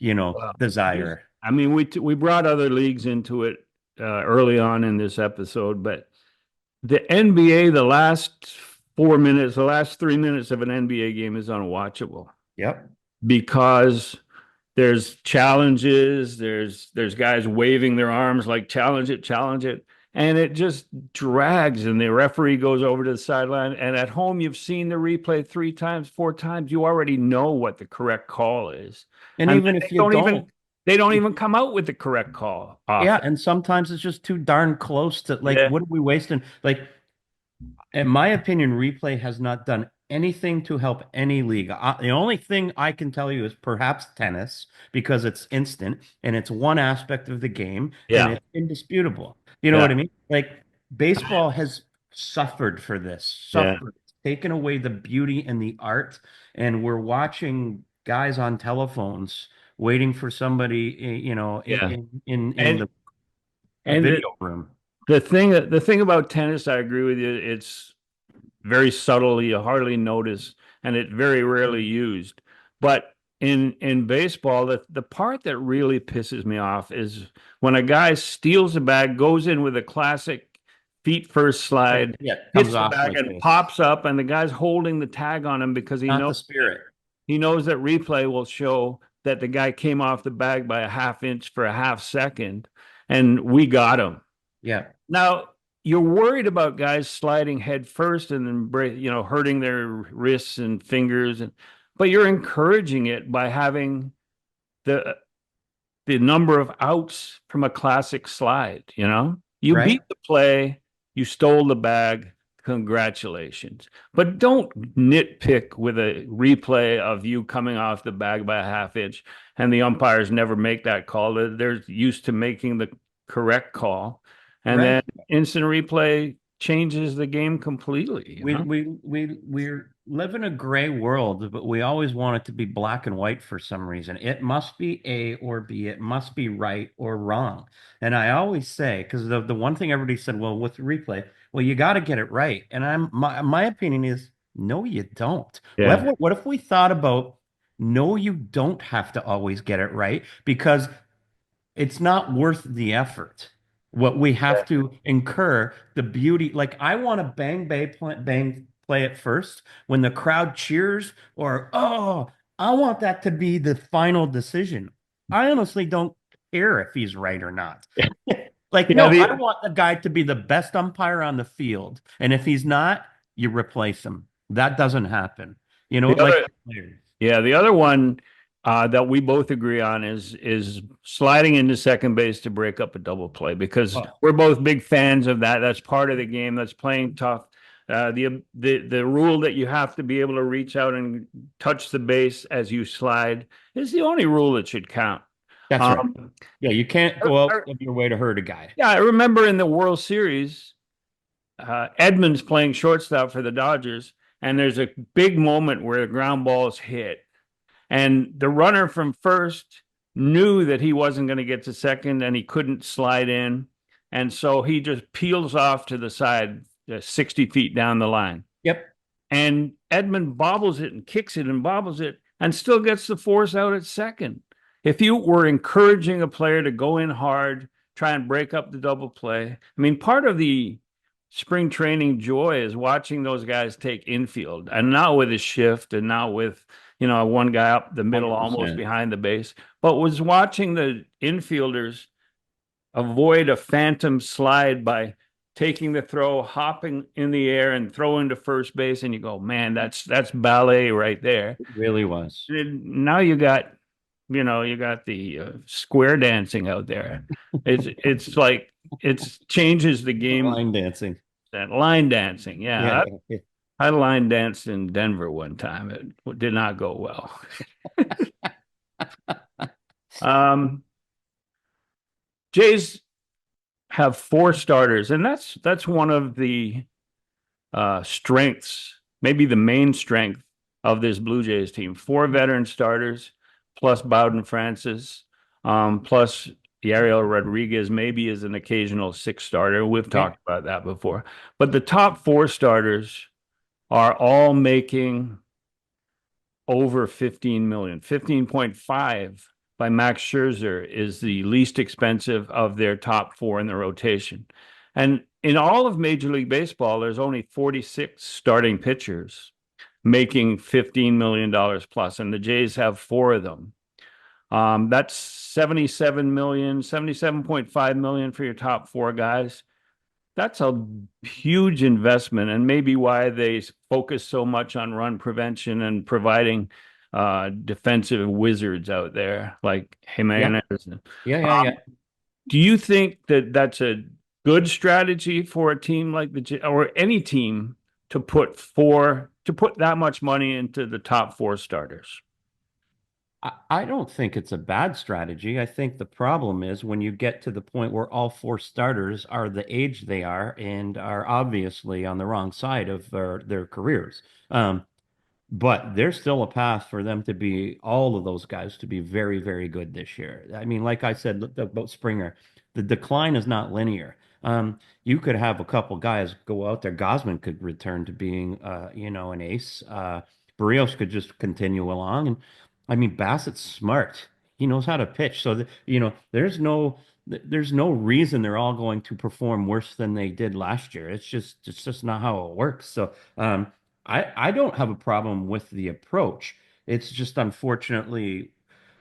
Wow. desire. I mean, we brought other leagues into it early on in this episode, but the NBA, the last 4 minutes, the last 3 minutes of an NBA game is unwatchable Yep. because there's challenges, there's guys waving their arms like challenge it, and it just drags, and the referee goes over to the sideline. And at home, you've seen the replay 3 times, 4 times. You already know what the correct call is, And and even they if you don't even don't, they don't if even come out with the correct call yeah, often. and sometimes it's just too darn close to like, Yeah, what are we wasting? Like, in my opinion, replay has not done anything to help any league. The only thing I can tell you is perhaps tennis, because it's instant and it's one aspect of the game and yeah, it's indisputable. You know yeah, what I mean? Like baseball has suffered for this, yeah, suffered, taken away the beauty and the art, and we're watching guys on telephones waiting for somebody, yeah. in And the and video room. the thing about tennis, I agree with you. It's very subtle. You hardly notice, and it's very rarely used. But in baseball, the part that really pisses me off is when a guy steals a bag, goes in with a classic feet first slide, Yeah, comes hits the off bag like and this. pops up, and the guy's holding the tag on him because Not the spirit. he knows that replay will show that the guy came off the bag by a half inch for a half second, and we got him. Yeah. Now, you're worried about guys sliding head first and then hurting their wrists and fingers, but you're encouraging it by having the the number of outs from a classic slide. You Right? beat the play, you stole the bag. Congratulations. But don't nitpick with a replay of you coming off the bag by a half inch and the umpires never make that call. They're used to making the correct call. And Right. then instant replay changes the game completely, you We know? we we we live in a gray world, but we always want it to be black and white for some reason. It must be A or B. It must be right or wrong. And I always say, because the one thing everybody said, well, with replay, well, you got to get it right. And my opinion is, no, you don't. Yeah. What if we thought about, no, you don't have to always get it right because it's not worth the effort. What we have to incur the beauty. Like I want to bang play it first when the crowd cheers, or oh, I want that to be the final decision. I honestly don't care if he's right or not. Like, Yeah, no, I want the guy to be the best umpire on the field. And if he's not, you replace him. That doesn't happen. the Like other Yeah, the other one that we both agree on is sliding into second base to break up a double play because oh, we're both big fans of that. That's part of the game. That's playing tough. The rule that you have to be able to reach out and touch the base as you slide is the only rule that should count. that's right. Um, Yeah, you can't I- go out I- of your way to hurt a guy. yeah, I remember in the World Series, Edmonds playing shortstop for the Dodgers, and there's a big moment where the ground ball is hit and the runner from first knew that he wasn't going to get to second and he couldn't slide in. And so he just peels off to the side, 60 feet down the line. Yep. And Edmund bobbles it and kicks it and bobbles it and still gets the force out at second. If you were encouraging a player to go in hard, try and break up the double play, I mean, part of the spring training joy is watching those guys take infield and not with a shift and not with, one guy up the middle almost 100%. behind the base, but was watching the infielders avoid a phantom slide by taking the throw, hopping in the air and throwing to first base. And you go, man, that's ballet right there. It really was. And now you got the square dancing out there. It's like it changes the game. Line dancing. That line dancing, Yeah. yeah. I line danced in Denver one time. It did not go well. Um, Jays have 4 starters, and that's one of the strengths, maybe the main strength of this Blue Jays team. 4 veteran starters, plus Bowden Francis, plus Yariel Rodriguez maybe is an occasional six starter. We've Yeah. talked about that before. But the top four starters are all making over 15 million. 15.5 by Max Scherzer is the least expensive of their top four in the rotation. And in all of Major League Baseball, there's only 46 starting pitchers making $15 million plus, and the Jays have four of them. That's 77 million, 77.5 million for your top four guys. That's a huge investment, and maybe why they focus so much on run prevention and providing defensive wizards out there like Yeah. Jimenez. Yeah. Yeah. Yeah. Do you think that that's a good strategy for a team like or any team to put that much money into the top four starters? I don't think it's a bad strategy. I think the problem is when you get to the point where all four starters are the age they are and are obviously on the wrong side of their careers. But there's still a path for them to be all of those guys to be very, very good this year. I mean, like I said about Springer, the decline is not linear. You could have a couple guys go out there. Gosman could return to being, an ace. Barrios could just continue along, and I mean, Bassett's smart. He knows how to pitch. So, there's no reason they're all going to perform worse than they did last year. It's just not how it works. So, I don't have a problem with the approach. It's just unfortunately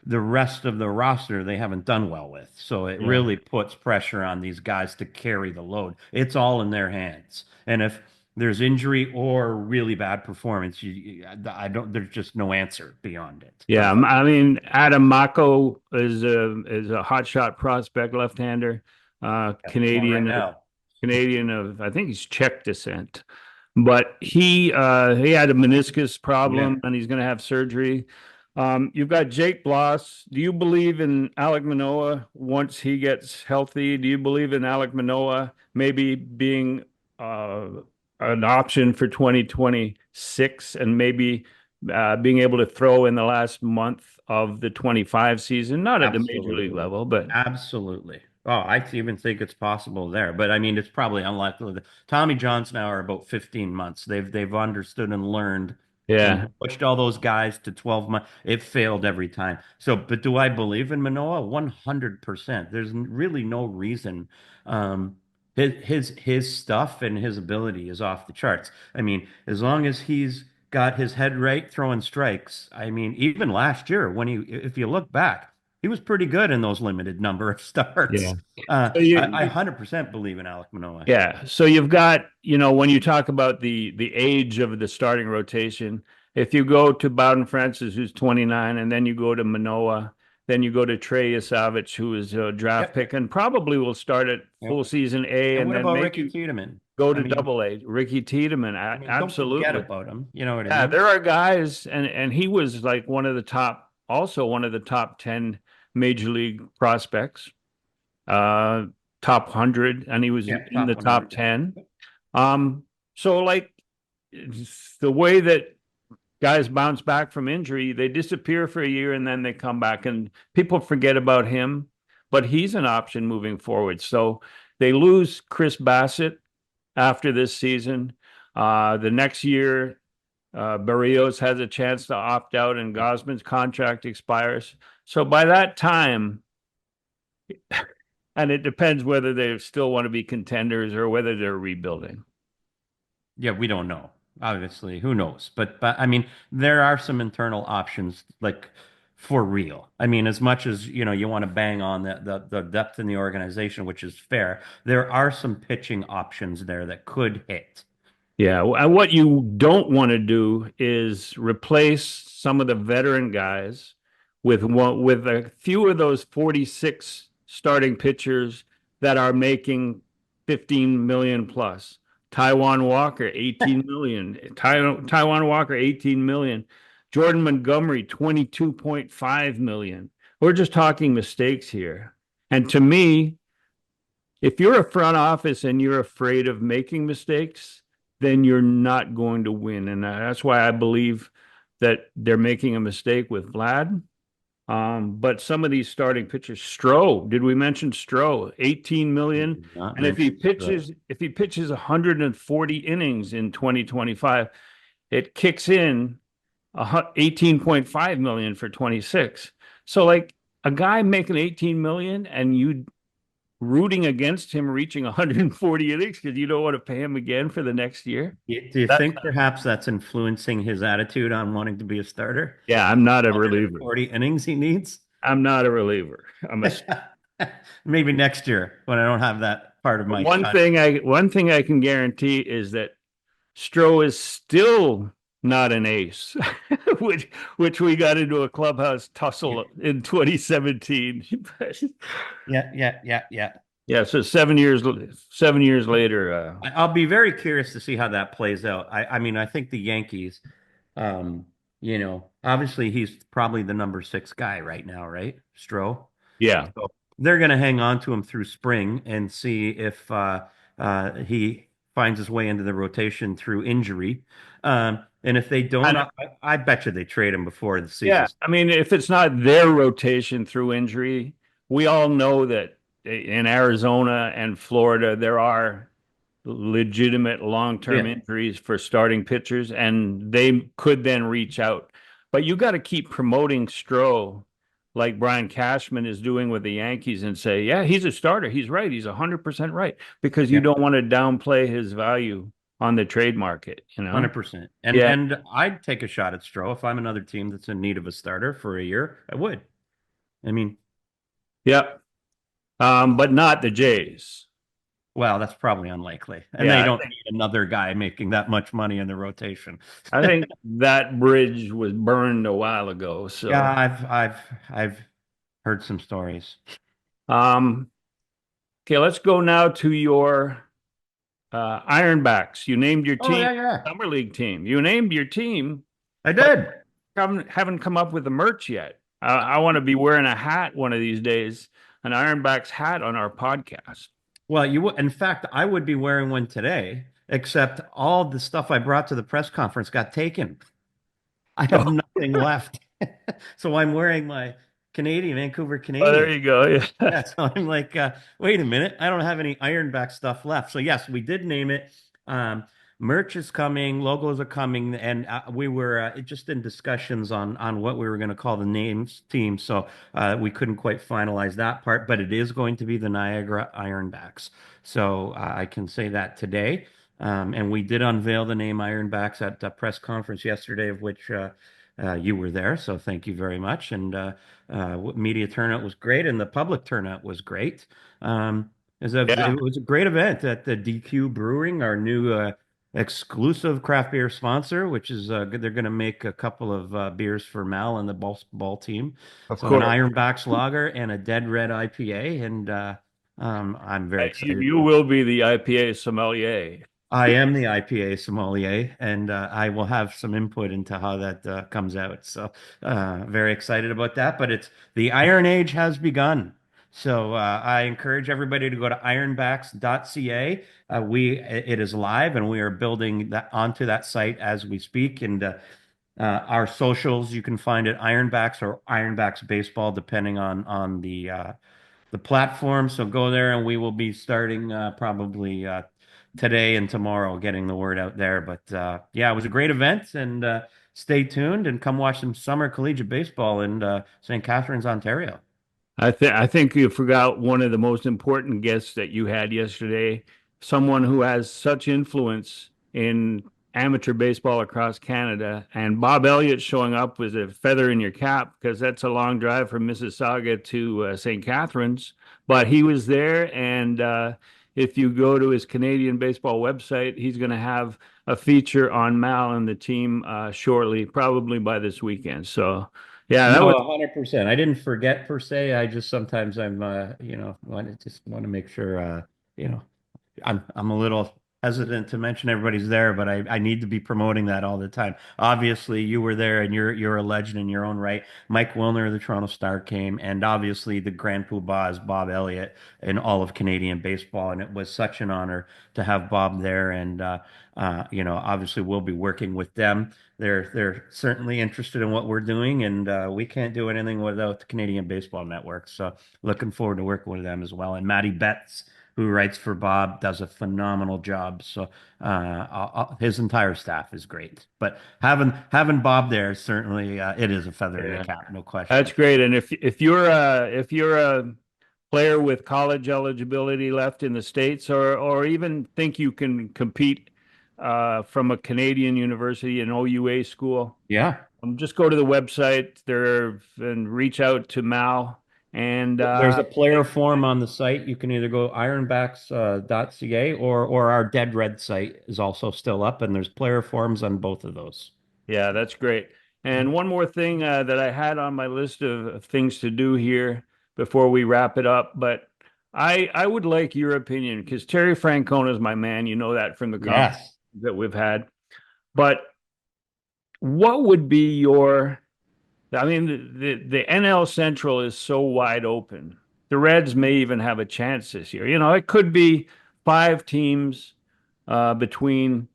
the rest of the roster they haven't done well with. So it Yeah. really puts pressure on these guys to carry the load. It's all in their hands. And if there's injury or really bad performance, I don't, there's just no answer beyond it. Yeah, I mean, Adam Mako is a hotshot prospect left-hander, Yeah, he's on right now. Canadian of I think he's Czech descent, but he had a meniscus Yeah. problem and he's going to have surgery. You've got Jake Bloss. Do you believe in Alek Manoah once he gets healthy? Do you believe in Alek Manoah maybe being uh, an option for 2026 and maybe being able to throw in the last month of the 25 season, not at the major league Absolutely. level, but Absolutely. Oh, I even think it's possible there, but I mean, it's probably unlikely. Tommy John's now are about 15 months. They've understood and learned and yeah, pushed all those guys to 12 months. It failed every time. So, but do I believe in Manoa? 100%. There's really no reason. His stuff and his ability is off the charts. I mean, as long as he's got his head right throwing strikes. I mean, even last year when if you look back, he was pretty good in those limited number of yeah. starts. So I 100% believe in Alek Manoah. yeah. So you've got, when you talk about the age of the starting rotation, if you go to Bowden Francis, who's 29, and then you go to Manoah, then you go to Trey Yasavich, who is a draft Yep. pick and probably will start at Yep. full season A, And and what then about Ricky maybe Tiedemann? go I to mean, double A. Ricky Tiedemann, don't forget absolutely. about him. You know what I Yeah, mean? there are guys, and he was like also one of the top 10 major league prospects, uh, top 100, and he was Yeah, in top the top 100. 10. So like it's the way that guys bounce back from injury, they disappear for a year and then they come back, and people forget about him, but he's an option moving forward. So they lose Chris Bassett after this season. The next year, Barrios has a chance to opt out and Gosman's contract expires. So by that time, and it depends whether they still want to be contenders or whether they're rebuilding. Yeah, we don't know. Obviously, who knows? But I mean, there are some internal options like for real. I mean, as much as you want to bang on the depth in the organization, which is fair, there are some pitching options there that could hit. Yeah, and what you don't want to do is replace some of the veteran guys with a few of those 46 starting pitchers that are making 15 million plus. Taiwan Walker, 18 million. Taiwan Walker, 18 million. Jordan Montgomery, 22.5 million. We're just talking mistakes here. And to me, if you're a front office and you're afraid of making mistakes, then you're not going to win. And that's why I believe that they're making a mistake with Vlad. But some of these starting pitchers, Stroh, did we mention Stroh? 18 We million. did not And if he mention Stroh. pitches, if he pitches 140 innings in 2025, it kicks in 18.5 million for 26. So like a guy making 18 million and you rooting against him reaching 140 innings because you don't want to pay him again for the next year. Do you That, think perhaps that's influencing his attitude on wanting to be a starter? yeah, I'm not a reliever. 140 innings he needs? I'm not a reliever. I'm a Maybe next year when I don't have that part of my time. one thing I can guarantee is that Stroh is still not an ace, which we got into a clubhouse tussle in 2017. Yeah. Yeah, so 7 years later, I'll be very curious to see how that plays out. I mean, I think the Yankees, um, obviously he's probably the number six guy right now, right? Stroh. yeah. So they're going to hang on to him through spring and see if he finds his way into the rotation through injury. And if they don't, And I bet you they trade him before the yeah, season. I mean, if it's not their rotation through injury, we all know that in Arizona and Florida, there are legitimate long-term Yeah, injuries for starting pitchers, and they could then reach out. But you got to keep promoting Stroh like Brian Cashman is doing with the Yankees and say, yeah, he's a starter. He's right. He's 100% right because you yeah. don't want to downplay his value on the trade market, 100%. And Yeah. and I'd take a shot at Stroh if I'm another team that's in need of a starter for a year. I would. I mean, Yep. But not the Jays. well, that's probably unlikely. And they Yeah, don't need another guy making that much money in the rotation. I think that bridge was burned a while ago. Yeah, So, I've heard some stories. um, okay, let's go now to your Ironbacks. You named your Oh team, yeah. summer league team. You named your team, I but did. haven't come up with the merch yet. I want to be wearing a hat one of these days, an Ironbacks hat on our podcast. Well, you would, in fact, I would be wearing one today, except all the stuff I brought to the press conference got taken. I have nothing left. So I'm wearing my Vancouver Oh, there Canadian. you go. Yeah. Yeah, so I'm like, wait a minute, I don't have any Ironback stuff left. So yes, we did name it. Um, Merch is coming, logos are coming, and we were just in discussions on what we were going to call the names team. So we couldn't quite finalize that part, but it is going to be the Niagara Ironbacks. So I can say that today. And we did unveil the name Ironbacks at the press conference yesterday, of which you were there. So thank you very much. And media turnout was great, and the public turnout was great. Yeah. It was a great event at the DQ Brewing, our new exclusive craft beer sponsor, which is they're going to make a couple of beers for Mal and the ball team. Of So an course. Ironbacks lager and a Dead Red IPA, and I'm very excited You about. will be the IPA sommelier. I am the IPA sommelier, and I will have some input into how that comes out. So, very excited about that. But it's the Iron Age has begun. So, I encourage everybody to go to ironbacks.ca. It is live, and we are building that onto that site as we speak. And our socials, you can find it Ironbacks or Ironbacks Baseball, depending on the platform. So go there, and we will be starting probably today and tomorrow, getting the word out there. But yeah, it was a great event, and stay tuned and come watch some summer collegiate baseball in St. Catharines, Ontario. I think you forgot one of the most important guests that you had yesterday, someone who has such influence in amateur baseball across Canada. And Bob Elliott showing up was a feather in your cap because that's a long drive from Mississauga to St. Catharines. But he was there, and if you go to his Canadian baseball website, he's going to have a feature on Mal and the team shortly, probably by this weekend. So, yeah, that No, was 100%. I didn't forget per se. I just sometimes I'm want to make sure, I'm a little hesitant to mention everybody's there, but I need to be promoting that all the time. Obviously, you were there, and you're a legend in your own right. Mike Wilner of the Toronto Star came, and obviously the Grand Poobah is Bob Elliott in all of Canadian baseball, and it was such an honor to have Bob there. And obviously we'll be working with them. They're certainly interested in what we're doing, and we can't do anything without the Canadian Baseball Network. So looking forward to working with them as well. And Matty Betts, who writes for Bob, does a phenomenal job. So his entire staff is great. But having Bob there certainly it is a feather in the Yeah, cap, no that's question. great. And if you're a player with college eligibility left in the States, or even think you can compete from a Canadian university, an OUA school, Yeah. just go to the website there and reach out to Mal. And There's a player form on the site. You can either go ironbacks.ca or our Dead Red site is also still up, and there's player forms on both of those. yeah, that's great. And one more thing that I had on my list of things to do here before we wrap it up, but I would like your opinion because Terry Francona is my man. You know that from the conversations Yes. that we've had. But what would be your I mean, the NL Central is so wide open. The Reds may even have a chance this year. It could be five teams between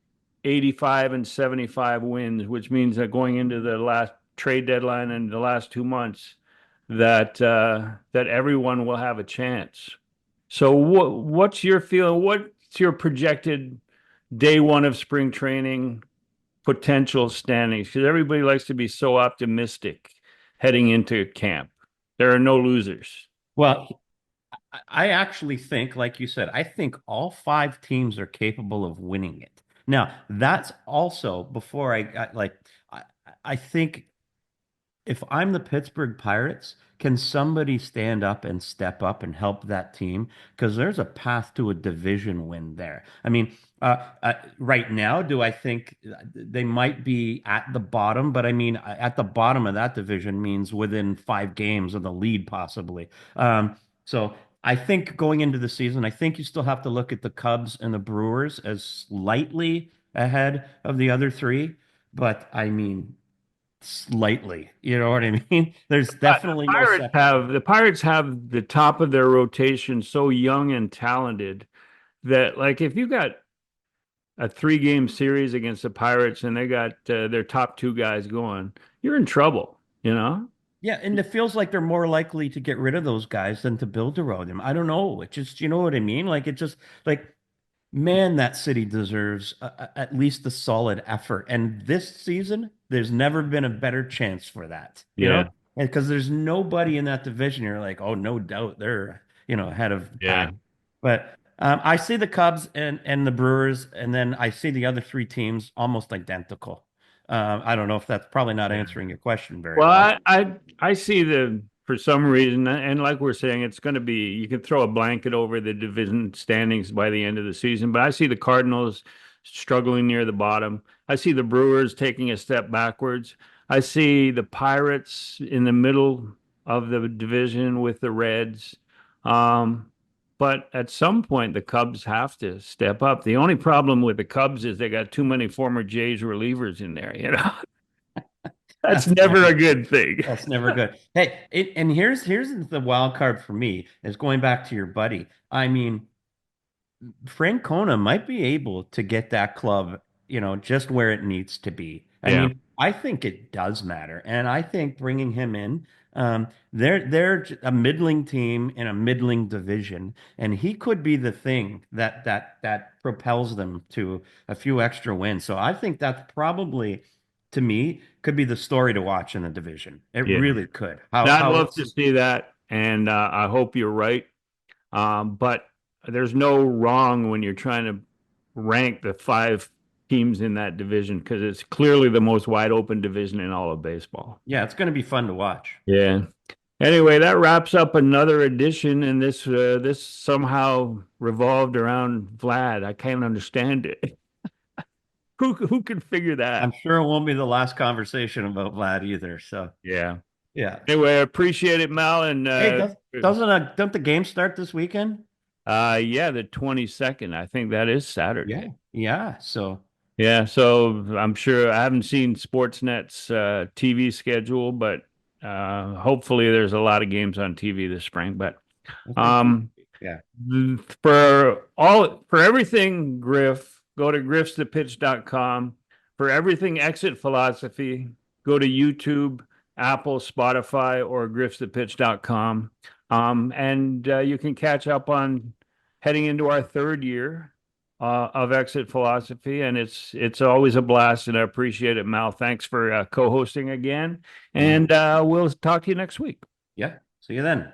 85 and 75 wins, which means that going into the last trade deadline and the last 2 months, that everyone will have a chance. So, what's your feeling? What's your projected day one of spring training potential standings? Because everybody likes to be so optimistic heading into camp. There are no losers. Well, I actually think, like you said, I think all five teams are capable of winning it. Now, that's also before I, I think if I'm the Pittsburgh Pirates, can somebody stand up and step up and help that team? Because there's a path to a division win there. I mean, right now, do I think they might be at the bottom? But I mean, at the bottom of that division means within 5 games of the lead, possibly. So I think going into the season, I think you still have to look at the Cubs and the Brewers as slightly ahead of the other three. But I mean, slightly. You know what I mean? There's The definitely no Pirates second. have the Pirates have the top of their rotation so young and talented that, like, if you got a 3 game series against the Pirates and they got their top two guys going, you're in trouble, you know? Yeah, and it feels like they're more likely to get rid of those guys than to build around them. I don't know. It just, you know what I mean? Like it just like man, that city deserves at least a solid effort. And this season, there's never been a better chance for that, you know? Yeah, And because there's nobody in that division, you're like, oh, no doubt they're, ahead of the yeah. pack. But I see the Cubs and the Brewers, and then I see the other three teams almost identical. I don't know if that's probably not Yeah. answering your question very Well, well. I see the for some reason, and like we're saying, it's going to be you can throw a blanket over the division standings by the end of the season, but I see the Cardinals struggling near the bottom. I see the Brewers taking a step backwards. I see the Pirates in the middle of the division with the Reds. Um, but at some point, the Cubs have to step up. The only problem with the Cubs is they got too many former Jays relievers in there, you know. That's That's never a never good thing. That's never good. Hey, and here's the wild card for me is going back to your buddy. I mean, Francona might be able to get that club, just where it needs to be. I Yeah, mean, I think it does matter, and I think bringing him in, they're a middling team in a middling division, and he could be the thing that propels them to a few extra wins. So I think that's probably, to me, could be the story to watch in the division. It yeah. really could. How I'd how love it's to see that, and I hope you're right. But there's no wrong when you're trying to rank the five teams in that division because it's clearly the most wide open division in all of baseball. yeah, it's going to be fun to watch. Yeah. Anyway, that wraps up another edition, and this somehow revolved around Vlad. I can't understand it. Who could figure I'm that? sure it won't be the last conversation about Vlad either. So Yeah. yeah. Anyway, I appreciate it, Mal, and Hey, don't the games start this weekend? yeah, the 22nd. I think that is Yeah. Saturday. Yeah. So Yeah, so I'm sure I haven't seen Sportsnet's TV schedule, but hopefully there's a lot of games on TV this spring. But I think, um, yeah. for everything Griff, go to griffstopitch.com. For everything exit philosophy, go to YouTube, Apple, Spotify, or griffstopitch.com. And you can catch up on heading into our third year of exit philosophy, and it's always a blast, and I appreciate it, Mal. Thanks for co-hosting again, No. and we'll talk to you next week. Yeah. See you then.